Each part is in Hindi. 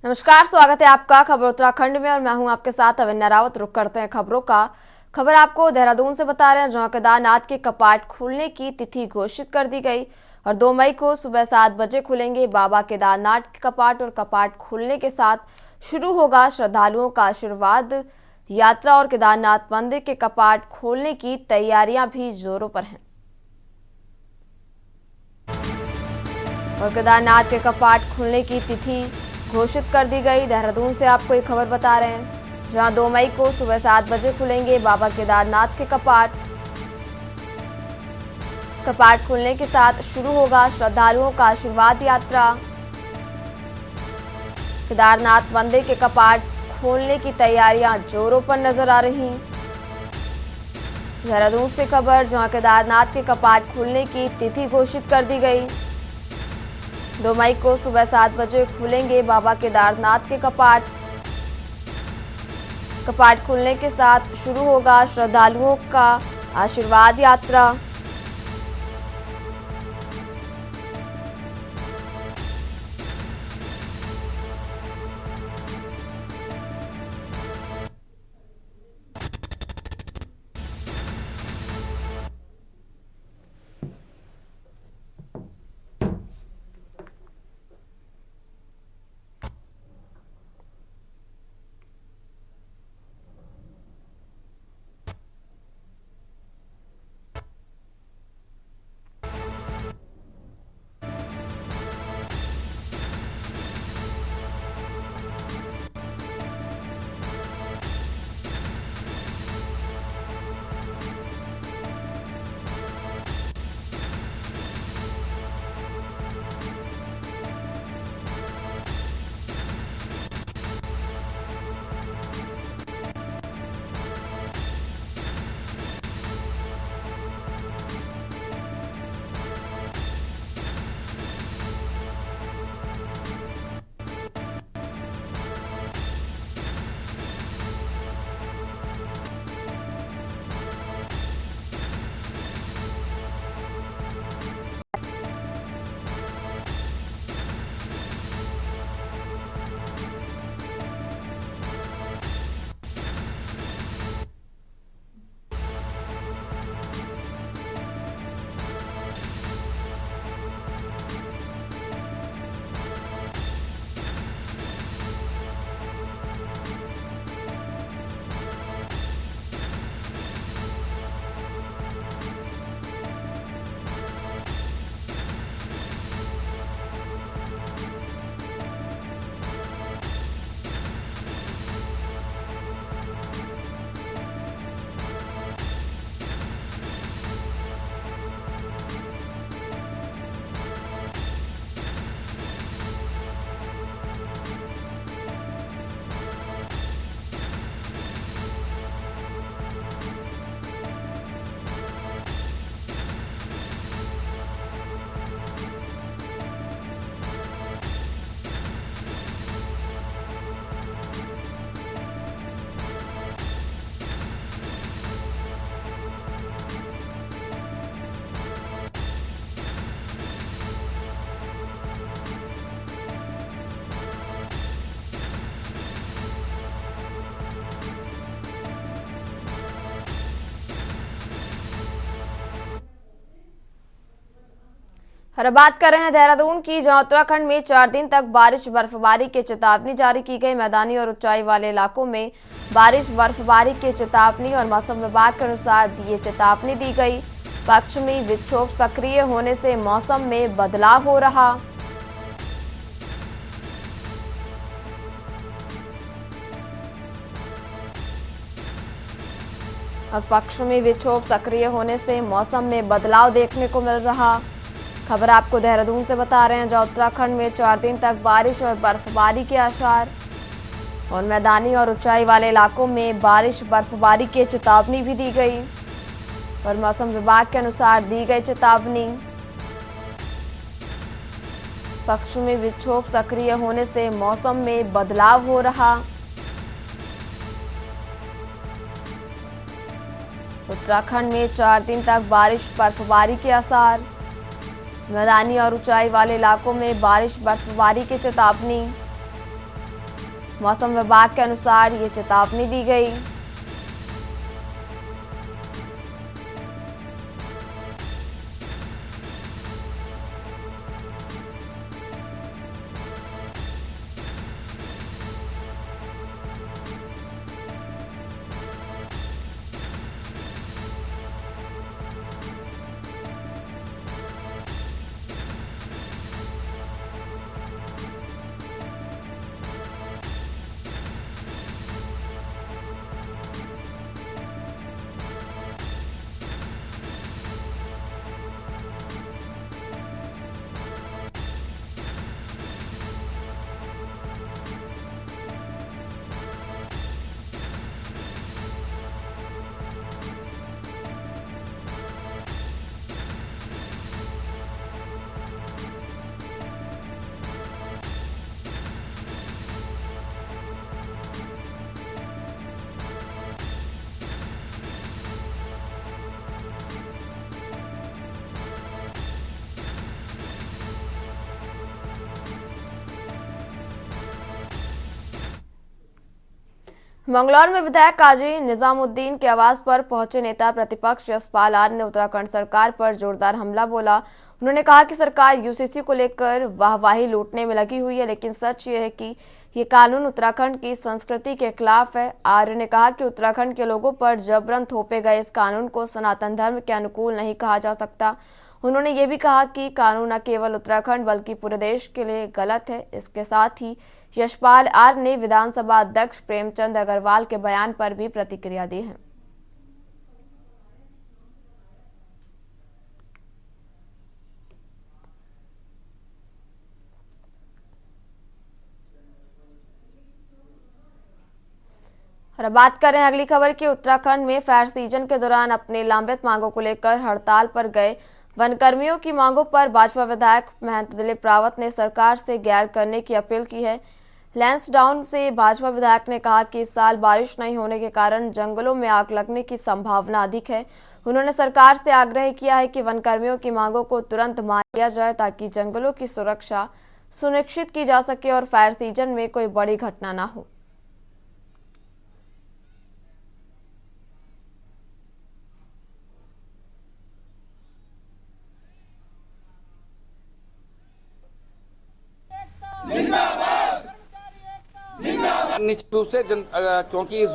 नमस्कार, स्वागत है आपका खबर उत्तराखंड में और मैं हूं आपके साथ अविन्या रावत। रुक करते हैं खबरों का। खबर आपको देहरादून से बता रहे हैं, जहां केदारनाथ के कपाट खुलने की तिथि घोषित कर दी गई और 2 मई को सुबह 7 बजे खुलेंगे बाबा केदारनाथ के कपाट। और कपाट खुलने के साथ शुरू होगा श्रद्धालुओं का आशीर्वाद यात्रा और केदारनाथ मंदिर के कपाट खोलने की तैयारियां भी जोरों पर हैं। और केदारनाथ के कपाट खुलने की तिथि घोषित कर दी गई। देहरादून से आपको एक खबर बता रहे हैं, जहां 2 मई को सुबह 7 बजे खुलेंगे बाबा केदारनाथ के कपाट। कपाट खुलने के साथ शुरू होगा श्रद्धालुओं का आशीर्वाद यात्रा। केदारनाथ मंदिर के कपाट खोलने की तैयारियां जोरों पर नजर आ रही। देहरादून से खबर, जहां केदारनाथ के कपाट खुलने की तिथि घोषित कर दी गई। 2 मई को सुबह 7 बजे खुलेंगे बाबा केदारनाथ के कपाट। कपाट खुलने के साथ शुरू होगा श्रद्धालुओं का आशीर्वाद यात्रा। और अब बात कर रहे हैं देहरादून की, जहां उत्तराखंड में 4 दिन तक बारिश बर्फबारी की चेतावनी जारी की गई। मैदानी और ऊंचाई वाले इलाकों में बारिश बर्फबारी की चेतावनी और मौसम विभाग के अनुसार ये चेतावनी दी गई। पश्चिमी विक्षोभ सक्रिय होने से मौसम में बदलाव हो रहा। और पश्चिमी विक्षोभ सक्रिय होने से मौसम में बदलाव देखने को मिल रहा। खबर आपको देहरादून से बता रहे हैं, जहां उत्तराखंड में 4 दिन तक बारिश और बर्फबारी के आसार और मैदानी और ऊंचाई वाले इलाकों में बारिश बर्फबारी की चेतावनी भी दी गई। और मौसम विभाग के अनुसार दी गई चेतावनी, पश्चिमी विक्षोभ सक्रिय होने से मौसम में बदलाव हो रहा। उत्तराखंड में 4 दिन तक बारिश बर्फबारी के आसार, मैदानी और ऊंचाई वाले इलाकों में बारिश बर्फबारी की चेतावनी। मौसम विभाग के अनुसार ये चेतावनी दी गई। मंगलौर में विधायक काजी निजामुद्दीन के आवास पर पहुंचे नेता प्रतिपक्ष यशपाल आर्य ने उत्तराखंड सरकार पर जोरदार हमला बोला। उन्होंने कहा कि सरकार यूसीसी को लेकर वाहवाही लूटने में लगी हुई है, लेकिन सच ये है कि ये कानून उत्तराखंड की संस्कृति के खिलाफ है। आर्य ने कहा कि उत्तराखंड के लोगों पर जबरन थोपे गए इस कानून को सनातन धर्म के अनुकूल नहीं कहा जा सकता। उन्होंने ये भी कहा कि कानून न केवल उत्तराखंड बल्कि पूरे देश के लिए गलत है। इसके साथ ही यशपाल आर्य ने विधानसभा अध्यक्ष प्रेमचंद अग्रवाल के बयान पर भी प्रतिक्रिया दी है। और अब बात करें अगली खबर की। उत्तराखंड में फायर सीजन के दौरान अपने लंबित मांगों को लेकर हड़ताल पर गए वनकर्मियों की मांगों पर भाजपा विधायक महंत दिलीप रावत ने सरकार से गैर करने की अपील की है। लैंसडाउन से भाजपा विधायक ने कहा कि इस साल बारिश नहीं होने के कारण जंगलों में आग लगने की संभावना अधिक है। उन्होंने सरकार से आग्रह किया है कि वनकर्मियों की मांगों को तुरंत मान लिया जाए ताकि जंगलों की सुरक्षा सुनिश्चित की जा सके और फायर सीजन में कोई बड़ी घटना न हो। निश्चित रूप से क्योंकि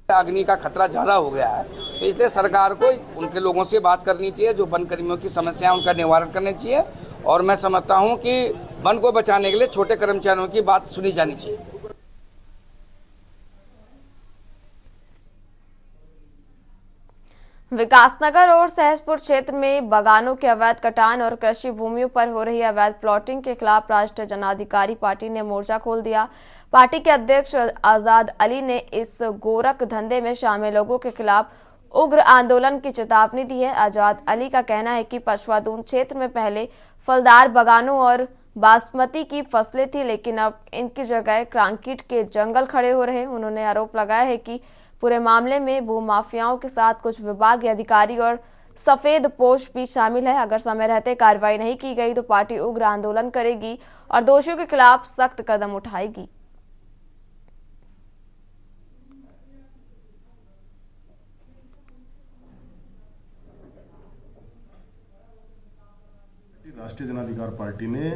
अग्नि का खतरा ज्यादा हो गया है, तो इसलिए सरकार को उनके लोगों से बात करनी चाहिए, जो वन कर्मियों की समस्या है उनका निवारण करना चाहिए। और मैं समझता हूं कि वन को बचाने के लिए छोटे कर्मचारियों की बात सुनी जानी चाहिए। विकासनगर और सहसपुर क्षेत्र में बागानों के अवैध कटान और कृषि भूमियों पर हो रही अवैध प्लॉटिंग के खिलाफ राष्ट्रीय जन अधिकारी पार्टी ने मोर्चा खोल दिया। पार्टी के अध्यक्ष आजाद अली ने इस गोरख धंधे में शामिल लोगों के खिलाफ उग्र आंदोलन की चेतावनी दी है। आजाद अली का कहना है कि पछवादून क्षेत्र में पहले फलदार बागानों और बासमती की फसलें थी, लेकिन अब इनकी जगह कंक्रीट के जंगल खड़े हो रहे। उन्होंने आरोप लगाया है कि पूरे मामले में भूमाफियाओं के साथ कुछ विभागीय अधिकारी और सफेद पोश भी शामिल है। अगर समय रहते कार्रवाई नहीं की गई तो पार्टी उग्र आंदोलन करेगी और दोषियों के खिलाफ सख्त कदम उठाएगी। राष्ट्रीय जन अधिकार पार्टी ने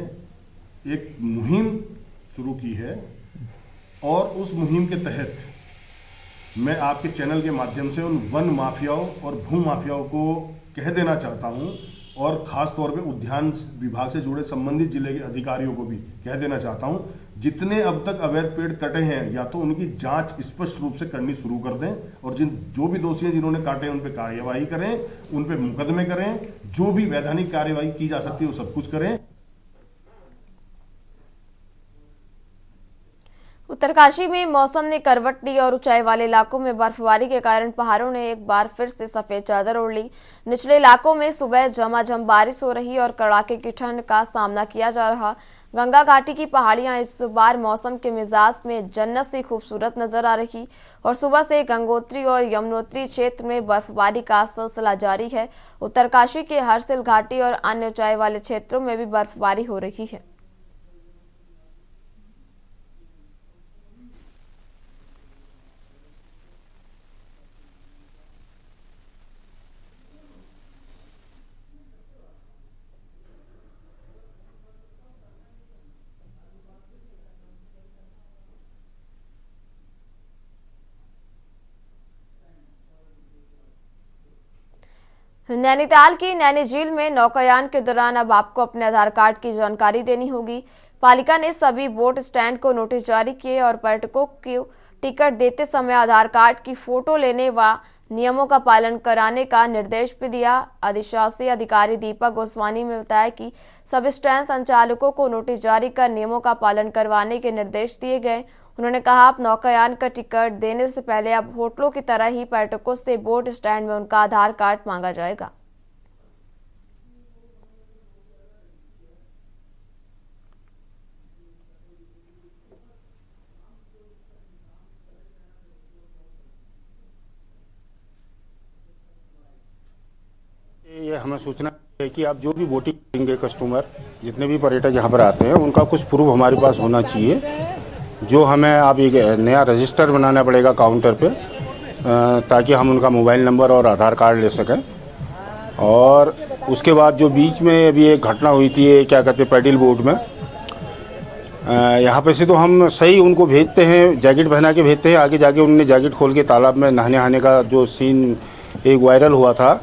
एक मुहिम शुरू की है और उस मुहिम के तहत मैं आपके चैनल के माध्यम से उन वन माफियाओं और भू माफियाओं को कह देना चाहता हूं, और ख़ास तौर पे उद्यान विभाग से जुड़े संबंधित जिले के अधिकारियों को भी कह देना चाहता हूं, जितने अब तक अवैध पेड़ कटे हैं या तो उनकी जांच स्पष्ट रूप से करनी शुरू कर दें, और जो भी दोषी हैं जिन्होंने काटे उन पर कार्यवाही करें, उन पर मुकदमे करें, जो भी वैधानिक कार्यवाही की जा सकती है वो सब कुछ करें। उत्तरकाशी में मौसम ने करवट ली और ऊंचाई वाले इलाकों में बर्फबारी के कारण पहाड़ों ने एक बार फिर से सफेद चादर ओढ़ ली। निचले इलाकों में सुबह झमाझम बारिश हो रही और कड़ाके की ठंड का सामना किया जा रहा। गंगा घाटी की पहाड़ियां इस बार मौसम के मिजाज में जन्नत से खूबसूरत नजर आ रही और सुबह से गंगोत्री और यमुनोत्री क्षेत्र में बर्फबारी का सिलसिला जारी है। उत्तरकाशी के हरसिल घाटी और अन्य ऊंचाई वाले क्षेत्रों में भी बर्फबारी हो रही है। नैनीताल की नैनी झील में नौकायान के दौरान अब आपको अपने आधार कार्ड की जानकारी देनी होगी। पालिका ने सभी बोट स्टैंड को नोटिस जारी किए और पर्यटकों को टिकट देते समय आधार कार्ड की फोटो लेने व नियमों का पालन कराने का निर्देश भी दिया। अधिशासी अधिकारी दीपक गोस्वामी ने बताया कि सभी स्टैंड संचालकों को नोटिस जारी कर नियमों का पालन करवाने के निर्देश दिए गए। उन्होंने कहा, अब नौकायान का टिकट देने से पहले अब होटलों की तरह ही पर्यटकों से बोट स्टैंड में उनका आधार कार्ड मांगा जाएगा। ये हमें सूचना है कि आप जो भी बोटिंग करेंगे कस्टमर, जितने भी पर्यटक यहाँ पर आते हैं, उनका कुछ प्रूफ हमारे पास होना चाहिए, जो हमें आप एक नया रजिस्टर बनाना पड़ेगा काउंटर पे, ताकि हम उनका मोबाइल नंबर और आधार कार्ड ले सकें। और उसके बाद जो बीच में अभी एक घटना हुई थी, क्या कहते हैं, पैडल बोट में, यहाँ पे से तो हम सही उनको भेजते हैं, जैकेट पहना के भेजते हैं, आगे जाके उन्होंने जैकेट खोल के तालाब में नहाने का जो सीन एक वायरल हुआ था,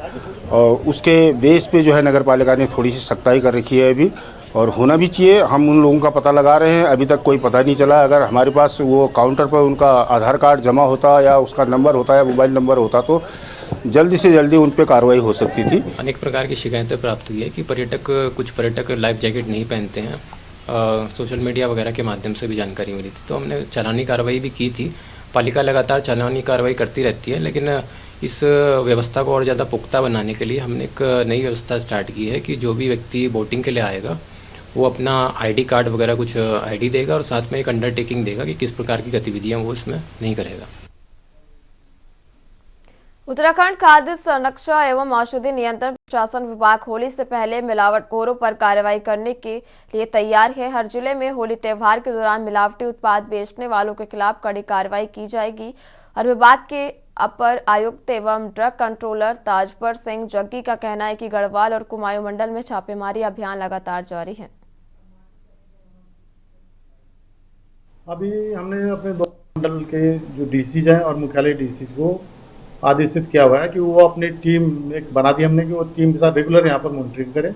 और उसके बेस पे जो है नगर पालिका ने थोड़ी सी सख्ताई कर रखी है अभी, और होना भी चाहिए। हम उन लोगों का पता लगा रहे हैं, अभी तक कोई पता नहीं चला। अगर हमारे पास वो काउंटर पर उनका आधार कार्ड जमा होता या उसका नंबर होता या मोबाइल नंबर होता तो जल्दी से जल्दी उन पर कार्रवाई हो सकती थी। अनेक प्रकार की शिकायतें प्राप्त हुई है कि कुछ पर्यटक लाइफ जैकेट नहीं पहनते हैं। सोशल मीडिया वगैरह के माध्यम से भी जानकारी मिली थी, तो हमने चालानी कार्रवाई भी की थी। पालिका लगातार चालानी कार्रवाई करती रहती है, लेकिन इस व्यवस्था को और ज़्यादा पुख्ता बनाने के लिए हमने एक नई व्यवस्था स्टार्ट की है कि जो भी व्यक्ति बोटिंग के लिए आएगा वो अपना आईडी कार्ड वगैरह कुछ आईडी देगा और साथ में एक अंडरटेकिंग देगा कि किस प्रकार की गतिविधियां वो इसमें नहीं करेगा। उत्तराखंड खाद्य संरक्षण एवं औषधि नियंत्रण प्रशासन विभाग होली से पहले मिलावटखोरों पर कार्रवाई करने के लिए तैयार है। हर जिले में होली त्योहार के दौरान मिलावटी उत्पाद बेचने वालों के खिलाफ कड़ी कार्रवाई की जाएगी। और विभाग के अपर आयुक्त एवं ड्रग कंट्रोलर ताजपर सिंह जग्गी का कहना है कि गढ़वाल और कुमाऊं मंडल में छापेमारी अभियान लगातार जारी है। अभी हमने अपने दो मंडल के जो डीसीज हैं और मुख्यालय डीसी को आदेशित किया हुआ है कि वो अपनी टीम एक बना दी हमने कि वो टीम के साथ रेगुलर यहाँ पर मॉनिटरिंग करे।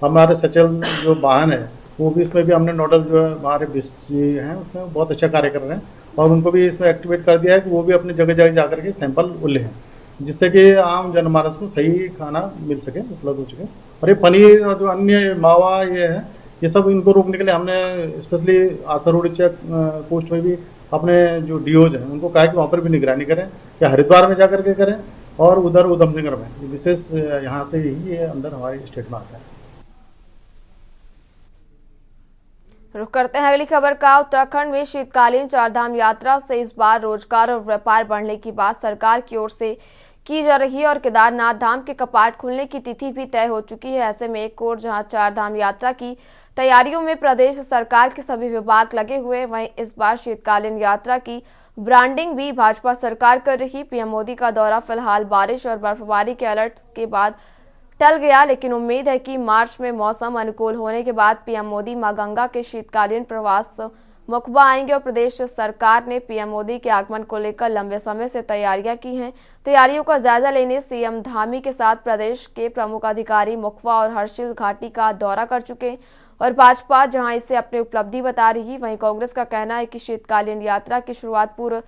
हमारे सचल जो वाहन है वो भी इसमें भी हमने नोडल जो है हमारे बीसी हैं उसमें बहुत अच्छा कार्य कर रहे हैं, और उनको भी इसमें एक्टिवेट कर दिया है कि वो भी अपनी जगह जगह जाकर के सैंपल लें, जिससे कि आम जनमानस को सही खाना मिल सके, उपलब्ध हो सके। और ये पनीर और जो अन्य मावा ये है, ये सब इनको रोकने के लिए हमने स्पेशली आथरोडी चेक पोस्ट में भी अपने जो डीओज हैं उनको कहा कि वहाँ पर भी निगरानी करें, या हरिद्वार में जाकर के करें और उधर उधमसिंह में, विशेष यहाँ से ही ये अंदर हमारे स्टेट में आता है। रुक करते हैं अगली खबर का। उत्तराखंड में शीतकालीन चारधाम यात्रा से इस बार रोजगार और व्यापार बढ़ने की बात सरकार की ओर से की जा रही है और केदारनाथ धाम के कपाट खुलने की तिथि भी तय हो चुकी है। ऐसे में एक ओर जहां चारधाम यात्रा की तैयारियों में प्रदेश सरकार के सभी विभाग लगे हुए, वहीं इस बार शीतकालीन यात्रा की ब्रांडिंग भी भाजपा सरकार कर रही। पीएम मोदी का दौरा फिलहाल बारिश और बर्फबारी के अलर्ट के बाद टल गया, लेकिन उम्मीद है कि मार्च में मौसम अनुकूल होने के बाद पीएम मोदी मां गंगा के शीतकालीन प्रवास मुखबा आएंगे। और प्रदेश सरकार ने पीएम मोदी के आगमन को लेकर लंबे समय से तैयारियां की हैं। तैयारियों का जायजा लेने सीएम धामी के साथ प्रदेश के प्रमुख अधिकारी मुखबा और हर्षिल घाटी का दौरा कर चुके। और भाजपा जहां इसे अपनी उपलब्धि बता रही, वहीं कांग्रेस का कहना है कि शीतकालीन यात्रा की शुरुआत पूर्व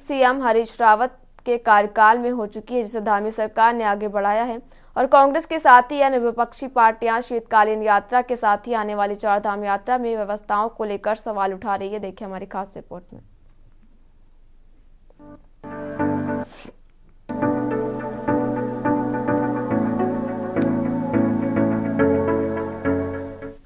सीएम हरीश रावत के कार्यकाल में हो चुकी है, जिसे धामी सरकार ने आगे बढ़ाया है। और कांग्रेस के साथ ही अन्य विपक्षी पार्टियां शीतकालीन यात्रा के साथ ही आने वाली चारधाम यात्रा में व्यवस्थाओं को लेकर सवाल उठा रही है। देखिए हमारी खास रिपोर्ट में।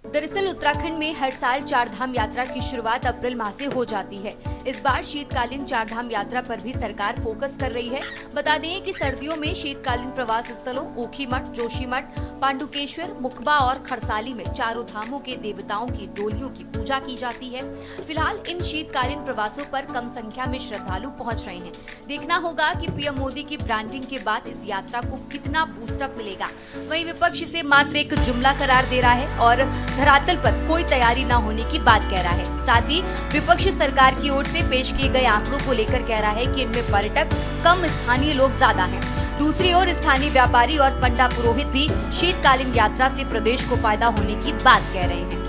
दरअसल उत्तराखंड में हर साल चारधाम यात्रा की शुरुआत अप्रैल माह से हो जाती है। इस बार शीतकालीन चारधाम यात्रा पर भी सरकार फोकस कर रही है। बता दें कि सर्दियों में शीतकालीन प्रवास स्थलों ऊखीमठ, जोशीमठ, पांडुकेश्वर, मुखबा और खरसाली में चारों धामों के देवताओं की डोलियों की पूजा की जाती है। फिलहाल इन शीतकालीन प्रवासों पर कम संख्या में श्रद्धालु पहुंच रहे हैं। देखना होगा कि पीएम मोदी की ब्रांडिंग के बाद इस यात्रा को कितना बूस्टअप मिलेगा। वहीं विपक्ष इसे मात्र एक जुमला करार दे रहा है और धरातल पर कोई तैयारी न होने की बात कह रहा है। साथ ही विपक्ष सरकार की ओर से पेश किए गए आंकड़ों को लेकर कह रहा है कि इनमें पर्यटक कम, स्थानीय लोग ज्यादा हैं। दूसरी ओर स्थानीय व्यापारी और पंडा पुरोहित भी शीतकालीन यात्रा से प्रदेश को फायदा होने की बात कह रहे हैं।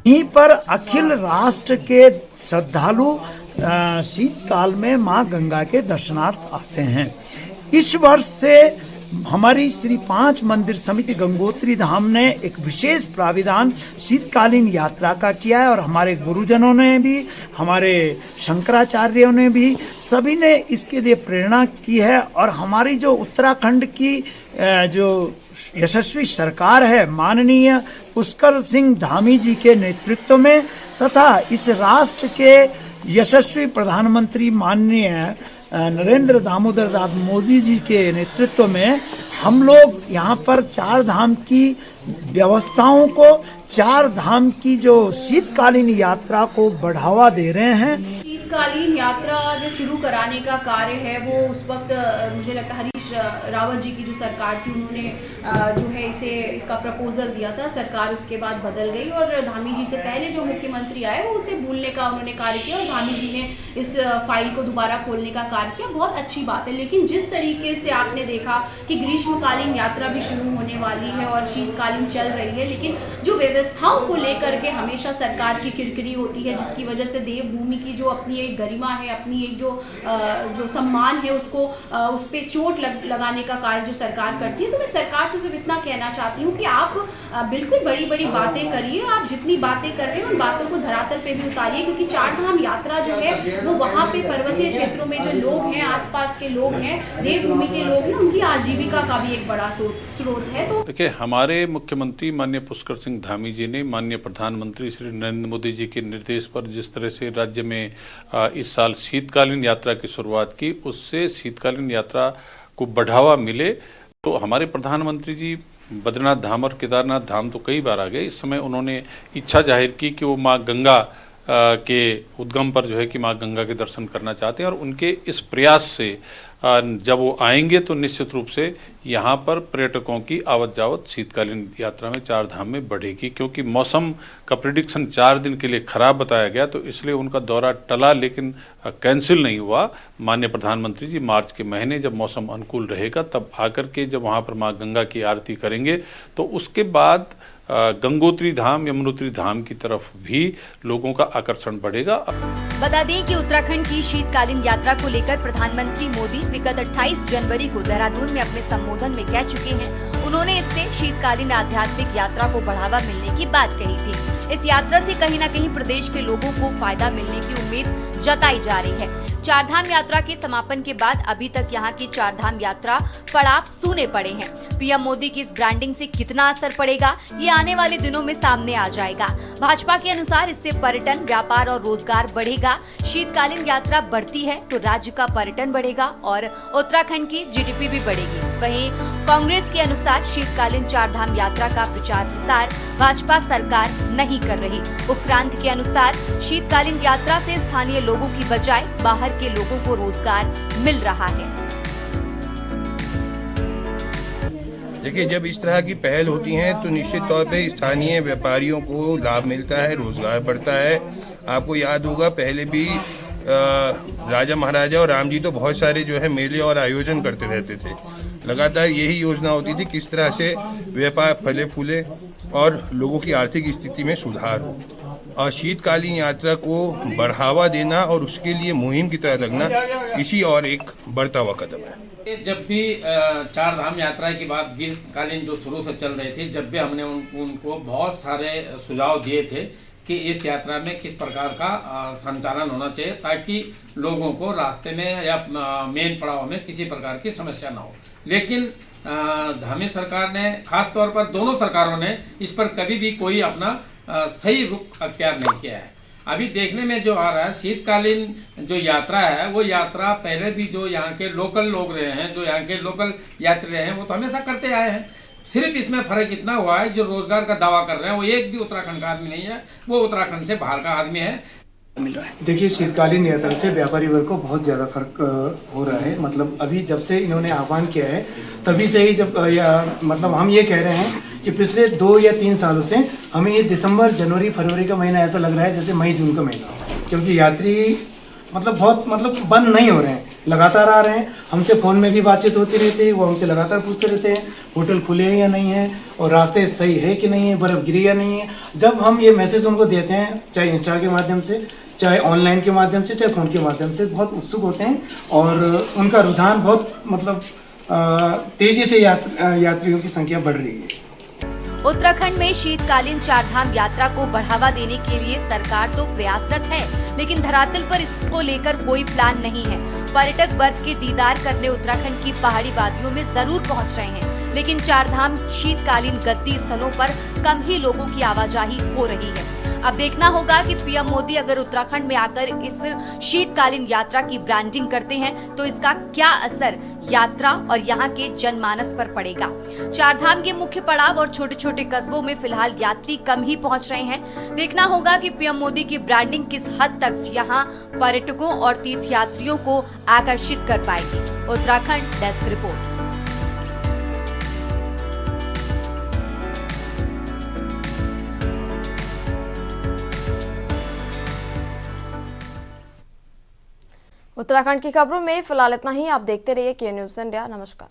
यहीं पर अखिल राष्ट्र के श्रद्धालु शीतकाल में मां गंगा के दर्शनार्थ आते हैं। इस वर्ष से हमारी श्री 5 मंदिर समिति गंगोत्री धाम ने एक विशेष प्राविधान शीतकालीन यात्रा का किया है और हमारे गुरुजनों ने भी, हमारे शंकराचार्यों ने भी, सभी ने इसके लिए प्रेरणा की है। और हमारी जो उत्तराखंड की जो यशस्वी सरकार है माननीय पुष्कर सिंह धामी जी के नेतृत्व में तथा इस राष्ट्र के यशस्वी प्रधानमंत्री माननीय नरेंद्र दामोदर दास मोदी जी के नेतृत्व में हम लोग यहाँ पर 4 धाम की व्यवस्थाओं को, 4 धाम की जो शीतकालीन यात्रा को बढ़ावा दे रहे हैं। शीतकालीन यात्रा जो शुरू कराने का कार्य है वो उस वक्त मुझे लगता है हरीश रावत जी की जो सरकार थी उन्होंने जो है इसका प्रपोजल दिया था। सरकार उसके बाद बदल गई और धामी जी से पहले जो मुख्यमंत्री आए वो उसे भूलने का उन्होंने कार्य किया और धामी जी ने इस फाइल को दोबारा खोलने का कार्य किया। बहुत अच्छी बात है, लेकिन जिस तरीके से आपने देखा कि ग्रीष्मकालीन यात्रा भी शुरू होने वाली है और शीतकालीन चल रही है, लेकिन जो व्यवस्थाओं को लेकर के हमेशा सरकार की किरकिरी होती है, जिसकी वजह से देवभूमि की जो अपनी एक गरिमा है, अपनी एक जो सम्मान है, उसको उस पर चोट लगाने का कार्य जो सरकार करती है। तो मैं सरकार से सिर्फ इतना कहना चाहती हूँ कि आप बिल्कुल बड़ी बड़ी बातें करिए, आप जितनी बातें कर रहे हैं उन बातों को धरातल पे भी उतारिए, क्योंकि 4 धाम यात्रा जो है वो वहाँ पे पर्वतीय क्षेत्रों में जो लोग हैं, आसपास के लोग हैं, देवभूमि के लोग हैं, उनकी आजीविका का भी एक बड़ा स्रोत है। तो देखिए, हमारे मुख्यमंत्री माननीय पुष्कर सिंह धामी जी ने माननीय प्रधानमंत्री श्री नरेंद्र मोदी जी के निर्देश पर जिस तरह से राज्य में इस साल शीतकालीन यात्रा की शुरुआत की, उससे शीतकालीन यात्रा को बढ़ावा मिले। तो हमारे प्रधानमंत्री जी बद्रीनाथ धाम और केदारनाथ धाम तो कई बार आ गए। इस समय उन्होंने इच्छा जाहिर की कि वो माँ गंगा के उद्गम पर जो है कि माँ गंगा के दर्शन करना चाहते हैं और उनके इस प्रयास से जब वो आएंगे तो निश्चित रूप से यहाँ पर पर्यटकों की आवत जावत शीतकालीन यात्रा में 4 धाम में बढ़ेगी, क्योंकि मौसम का प्रेडिक्शन 4 दिन के लिए खराब बताया गया, तो इसलिए उनका दौरा टला लेकिन कैंसिल नहीं हुआ। माननीय प्रधानमंत्री जी मार्च के महीने जब मौसम अनुकूल रहेगा तब आकर के जब वहाँ पर माँ गंगा की आरती करेंगे तो उसके बाद गंगोत्री धाम, यमुनोत्री धाम की तरफ भी लोगों का आकर्षण बढ़ेगा। बता दें कि उत्तराखंड की शीतकालीन यात्रा को लेकर प्रधानमंत्री मोदी विगत 28 जनवरी को देहरादून में अपने संबोधन में कह चुके हैं। उन्होंने इससे शीतकालीन आध्यात्मिक यात्रा को बढ़ावा मिलने की बात कही थी। इस यात्रा से कहीं न कहीं प्रदेश के लोगों को फायदा मिलने की उम्मीद जताई जा रही है। 4 धाम यात्रा के समापन के बाद अभी तक यहाँ की 4 धाम यात्रा पड़ाव सूने पड़े हैं। पीएम मोदी की इस ब्रांडिंग से कितना असर पड़ेगा, ये आने वाले दिनों में सामने आ जाएगा। भाजपा के अनुसार इससे पर्यटन, व्यापार और रोजगार बढ़ेगा। शीतकालीन यात्रा बढ़ती है तो राज्य का पर्यटन बढ़ेगा और उत्तराखंड की जीडीपी भी बढ़ेगी। वहीं कांग्रेस के अनुसार शीतकालीन 4 धाम यात्रा का प्रचार प्रसार भाजपा सरकार नहीं कर रही। उत्क्रांति के अनुसार शीतकालीन यात्रा से स्थानीय लोगों की बजाय बाहर के लोगों को रोजगार मिल रहा है। देखिए, जब इस तरह की पहल होती हैं तो निश्चित तौर पे स्थानीय व्यापारियों को लाभ मिलता है, रोजगार बढ़ता है। आपको याद होगा पहले भी राजा महाराजा और राम जी तो बहुत सारे जो है मेले और आयोजन करते रहते थे। लगातार यही योजना होती थी किस तरह से व्यापार फले फूले और लोगों की आर्थिक स्थिति में सुधार हो। और शीतकालीन यात्रा को बढ़ावा देना और उसके लिए मुहिम की तरह लगना इसी और एक बढ़ता हुआ कदम है। जब भी 4 धाम यात्रा की बात ग्रीष्मकालीन जो शुरू से चल रही थी, जब भी हमने उनको बहुत सारे सुझाव दिए थे कि इस यात्रा में किस प्रकार का संचालन होना चाहिए ताकि लोगों को रास्ते में या मेन पड़ाव में किसी प्रकार की समस्या ना हो। लेकिन धामी सरकार ने, खास तौर पर दोनों सरकारों ने इस पर कभी भी कोई अपना सही रुख अख्तियार नहीं किया है। अभी देखने में जो आ रहा है, शीतकालीन जो यात्रा है वो यात्रा पहले भी जो यहाँ के लोकल लोग रहे हैं, जो यहाँ के लोकल यात्री रहे हैं, वो तो हमेशा करते आए हैं। सिर्फ इसमें फर्क इतना हुआ है जो रोजगार का दावा कर रहे हैं वो एक भी उत्तराखंड का आदमी नहीं है, वो उत्तराखंड से बाहर का आदमी है। देखिए, शीतकालीन यात्रा से व्यापारी वर्ग को बहुत ज़्यादा फर्क हो रहा है। मतलब अभी जब से इन्होंने आह्वान किया है तभी से ही मतलब हम ये कह रहे हैं कि पिछले 2 या 3 सालों से हमें ये दिसंबर, जनवरी, फरवरी का महीना ऐसा लग रहा है जैसे मई, जून का महीना, क्योंकि यात्री बहुत बंद नहीं हो रहे हैं। लगातार आ रहे हैं, हमसे फ़ोन में भी बातचीत होती रहती है, वो हमसे लगातार पूछते रहते हैं होटल खुले हैं या नहीं है और रास्ते सही है कि नहीं है, बर्फ़ गिरी या नहीं है। जब हम ये मैसेज उनको देते हैं, चाहे इंस्टा के माध्यम से, चाहे ऑनलाइन के माध्यम से, चाहे फ़ोन के माध्यम से, बहुत उत्सुक होते हैं और उनका रुझान बहुत मतलब तेज़ी से यात्रियों की संख्या बढ़ रही है। उत्तराखंड में शीतकालीन चारधाम यात्रा को बढ़ावा देने के लिए सरकार तो प्रयासरत है, लेकिन धरातल पर इसको लेकर कोई प्लान नहीं है। पर्यटक बर्फ के दीदार करने उत्तराखंड की पहाड़ी वादियों में जरूर पहुंच रहे हैं, लेकिन चारधाम शीतकालीन गद्दी स्थलों पर कम ही लोगों की आवाजाही हो रही है। अब देखना होगा कि पीएम मोदी अगर उत्तराखंड में आकर इस शीतकालीन यात्रा की ब्रांडिंग करते हैं तो इसका क्या असर यात्रा और यहाँ के जनमानस पर पड़ेगा। चारधाम के मुख्य पड़ाव और छोटे छोटे कस्बों में फिलहाल यात्री कम ही पहुंच रहे हैं। देखना होगा कि पीएम मोदी की ब्रांडिंग किस हद तक यहाँ पर्यटकों और तीर्थयात्रियों को आकर्षित कर पाएगी। Uttarakhand desk report. उत्तराखंड की खबरों में फिलहाल इतना ही। आप देखते रहिए के न्यूज़ इंडिया। नमस्कार।